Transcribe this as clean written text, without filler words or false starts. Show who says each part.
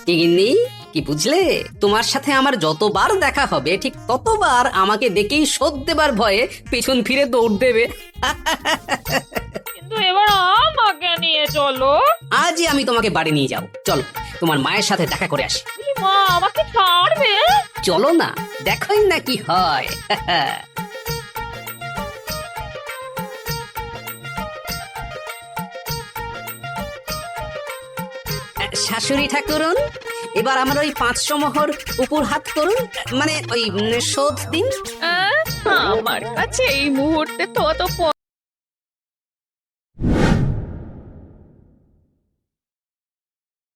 Speaker 1: কি গিন্নি, কি বুঝলে? তোমার সাথে আমার যতবার দেখা হবে ঠিক ততবার আমাকে দেখেই শোধ দেবার ভয়ে পেছন ফিরে দৌড় দেবে।
Speaker 2: কিন্তু এবার আমাকে নিয়ে চলো।
Speaker 1: আজই আমি তোমাকে বাড়ি নিয়ে যাব। চলো, তোমার মায়ের সাথে দেখা করে আসি।
Speaker 2: বলি, মা আমাকে ছাড়বে?
Speaker 1: চলো না, দেখোই না কি হয়। শাশুড়ি ঠাকুরুন, এবার আমার ওই 500 মোহর উপর হাত করুন, মানে ওই শোধ দিন।
Speaker 2: আমার কাছে এই মুহূর্তে তো অত